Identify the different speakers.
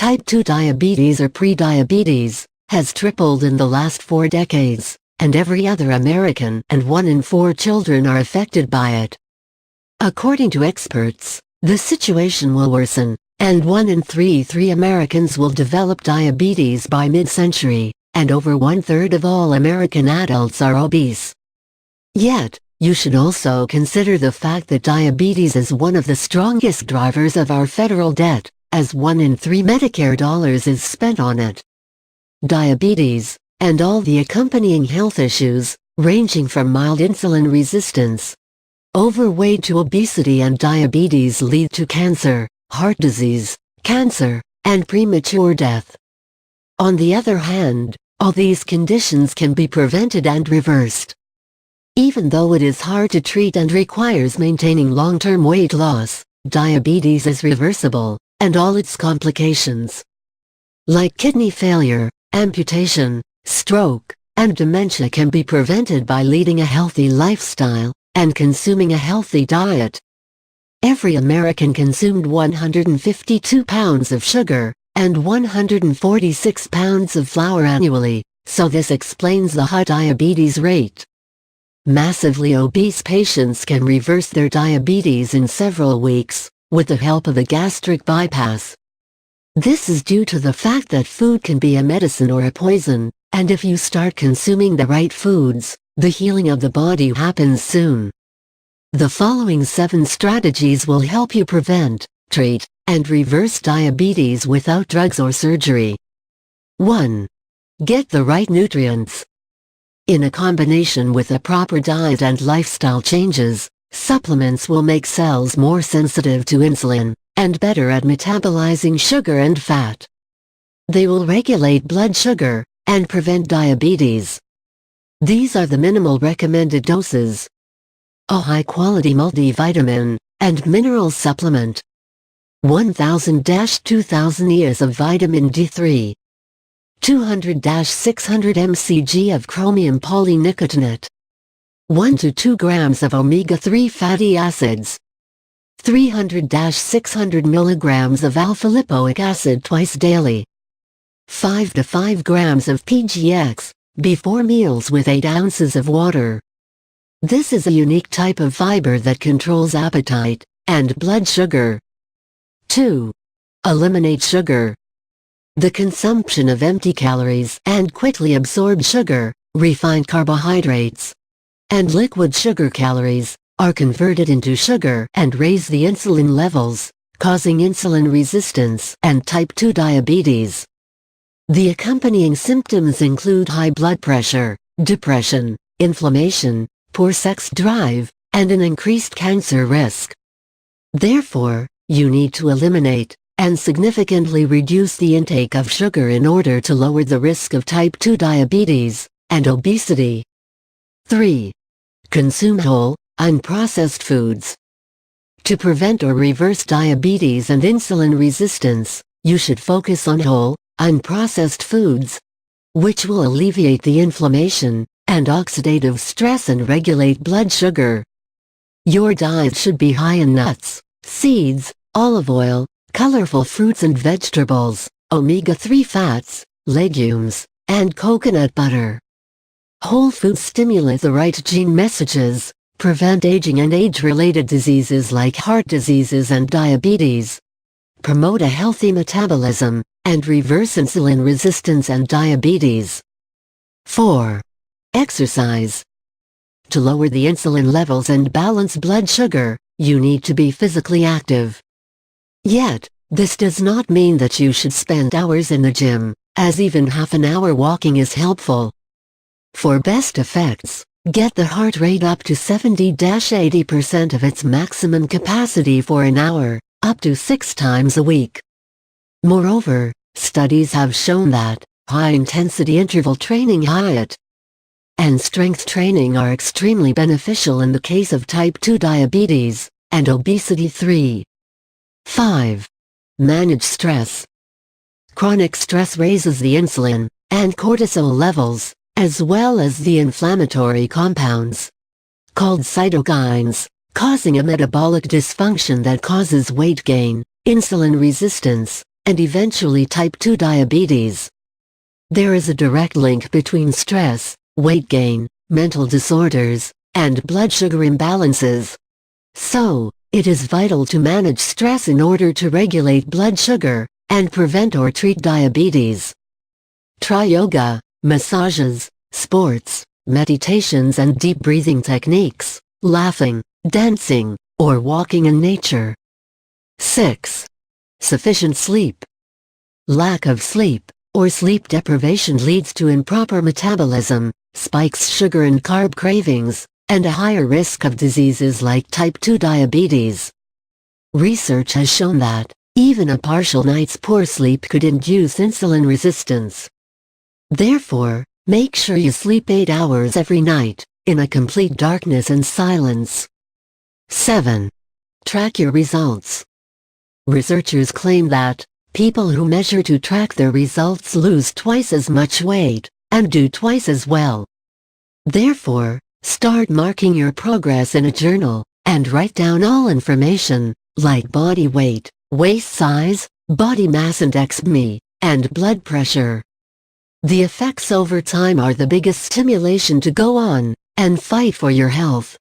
Speaker 1: Type 2 diabetes or pre-diabetes has tripled in the last 4 decades, and every other American and 1 in 4 children are affected by it. According to experts, the situation will worsen, and 1 in 3 Americans will develop diabetes by mid-century, and over 1/3 of all American adults are obese. Yet, you should also consider the fact that diabetes is one of the strongest drivers of our federal debt, as 1 in 3 Medicare dollars is spent on it. Diabetes, and all the accompanying health issues, ranging from mild insulin resistance, overweight to obesity and diabetes, lead to cancer, heart disease, cancer, and premature death. On the other hand, all these conditions can be prevented and reversed. Even though it is hard to treat and requires maintaining long-term weight loss, diabetes is reversible, and all its complications, like kidney failure, amputation, stroke, and dementia, can be prevented by leading a healthy lifestyle and consuming a healthy diet. Every American consumed 152 pounds of sugar and 146 pounds of flour annually, so this explains the high diabetes rate. Massively obese patients can reverse their diabetes in several weeks, with the help of a gastric bypass. This is due to the fact that food can be a medicine or a poison, and if you start consuming the right foods, the healing of the body happens soon. The following 7 strategies will help you prevent, treat, and reverse diabetes without drugs or surgery. 1. Get the right nutrients. In a combination with a proper diet and lifestyle changes, supplements will make cells more sensitive to insulin, and better at metabolizing sugar and fat. They will regulate blood sugar, and prevent diabetes. These are the minimal recommended doses. A high-quality multivitamin and mineral supplement. 1000-2000 EAs of vitamin D3. 200-600 mcg of chromium polynicotinate. 1 to 2 grams of omega-3 fatty acids. 300-600 milligrams of alpha-lipoic acid twice daily. 5 to 5 grams of PGX, before meals, with 8 ounces of water. This is a unique type of fiber that controls appetite and blood sugar. 2. Eliminate sugar. The consumption of empty calories and quickly absorbed sugar, refined carbohydrates, and liquid sugar calories, are converted into sugar and raise the insulin levels, causing insulin resistance and type 2 diabetes. The accompanying symptoms include high blood pressure, depression, inflammation, poor sex drive, and an increased cancer risk. Therefore, you need to eliminate and significantly reduce the intake of sugar in order to lower the risk of type 2 diabetes and obesity. 3. Consume whole, unprocessed foods. To prevent or reverse diabetes and insulin resistance, you should focus on whole, unprocessed foods, which will alleviate the inflammation and oxidative stress and regulate blood sugar. Your diet should be high in nuts, seeds, olive oil, colorful fruits and vegetables, omega-3 fats, legumes, and coconut butter. Whole foods stimulate the right gene messages, prevent aging and age-related diseases like heart diseases and diabetes, promote a healthy metabolism, and reverse insulin resistance and diabetes. 4. Exercise. To lower the insulin levels and balance blood sugar, you need to be physically active. Yet, this does not mean that you should spend hours in the gym, as even half an hour walking is helpful. For best effects, get the heart rate up to 70-80% of its maximum capacity for an hour, up to 6 times a week. Moreover, studies have shown that high-intensity interval training HIIT and strength training are extremely beneficial in the case of type 2 diabetes and obesity. 3. 5. Manage stress. Chronic stress raises the insulin and cortisol levels, as well as the inflammatory compounds called cytokines, causing a metabolic dysfunction that causes weight gain, insulin resistance, and eventually type 2 diabetes. There is a direct link between stress, weight gain, mental disorders, and blood sugar imbalances. So, it is vital to manage stress in order to regulate blood sugar and prevent or treat diabetes. Try yoga, massages, sports, meditations and deep breathing techniques, laughing, dancing, or walking in nature. 6. Sufficient sleep. Lack of sleep, or sleep deprivation leads to improper metabolism, spikes sugar and carb cravings, and a higher risk of diseases like type 2 diabetes. Research has shown that even a partial night's poor sleep could induce insulin resistance. Therefore, make sure you sleep 8 hours every night, in a complete darkness and silence. 7. Track your results. Researchers claim that people who measure to track their results lose twice as much weight, and do twice as well. Therefore, start marking your progress in a journal, and write down all information, like body weight, waist size, body mass index (BMI), and blood pressure. The effects over time are the biggest stimulation to go on and fight for your health.